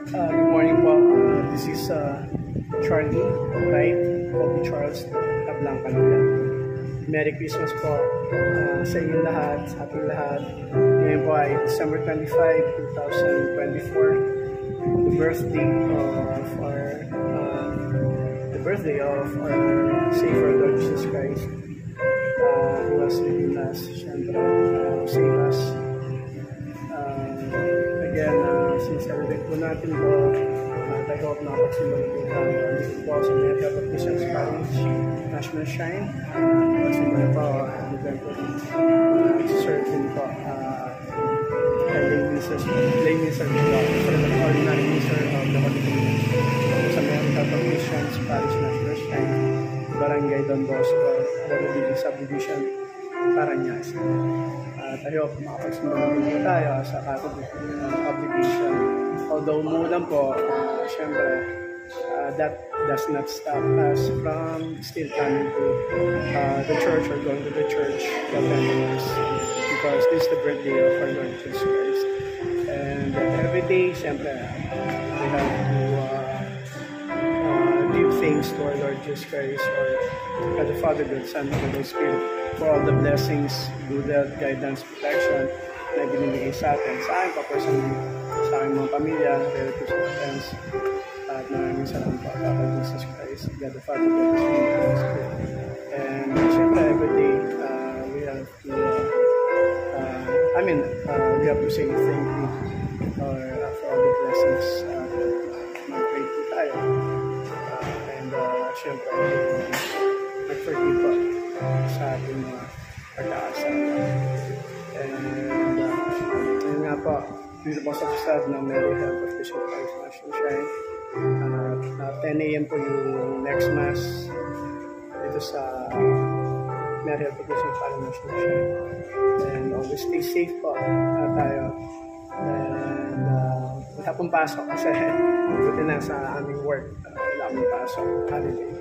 Good morning po. This is Charlie, right? Bobby Charles Ablanca. Merry Christmas po sa inyong lahat, sa ating lahat. Ngayon po ay December 25, 2024, the birthday of our Savior Lord Jesus Christ. Who was leading us, siyempre, save us. Again, since-celebrate po natin po, I hope nakapagsimula po tayo dito po sa Mega Baptist Parish National Shrine. Pagsimula po, event po serve din po lay minister po for the ordinary minister of the Holy Trinity sa Mega Baptist Parish National Shrine, Barangay Don Bosco, the Religious Subdivision, Paranaque. At I hope makapagsimula po tayo sa Catholic obligation. Although mulan po, syempre, that does not stop us from still coming to the church or going to the church to attend Mass, because this is the birthday of our Lord Jesus Christ. And every day, syempre, we have to give thanks to our Lord Jesus Christ, or God the Father, God the Son, and the Holy Spirit, for all the blessings, good health, guidance, protection na binibigay sa atin, sa akin pa personally, sa aking mga pamilya, relatives, and friends. At maraming salamat po, Papa Jesus Christ, God the Father, God the Son, and the Holy Spirit. And siyempre, every day, we have to, we have to say thank you for all the blessings that mag-pray tayo. And siyempre, mag-forgive po sa ating mga pagkakasal. And yun nga po, dito po sa facade ng Mary Help of Bishop Parish National Shrine. 10 a.m. po yung next Mass dito sa Mary Help of Bishop Parish National Shrine. And always stay safe po tayo. And wala pong pasok kasi buti na sa aming work. Wala pong pasok, holiday.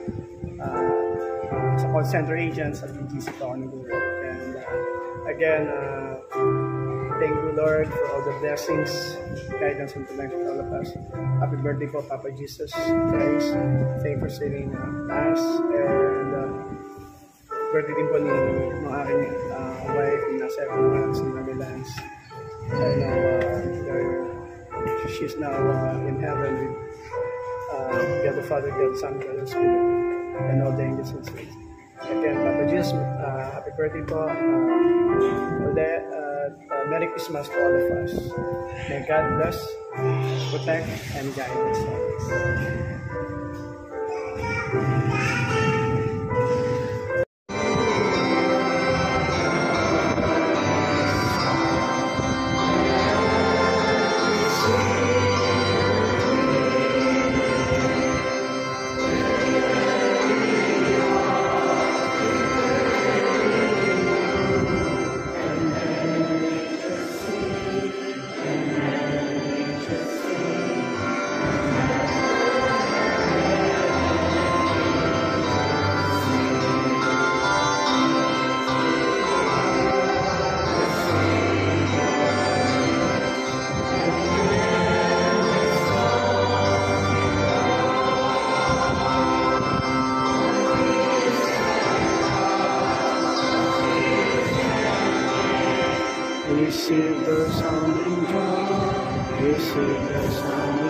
Sa call center agents at BGC po ako nag-work. And again, thank you Lord for all the blessings, guidance, and protection for all of us. Happy birthday po, Papa Jesus Christ. Thank you for saving us. And birthday din po ng aking wife na 7 months in Netherlands. And she's now in heaven with God the Father, God the Son, God the Spirit, and all the angels and saints. Again, Papa Jesus, happy birthday po. Merry Christmas to all of us. May God bless, protect, and guide us always. Receive the sound and joy, receive the sound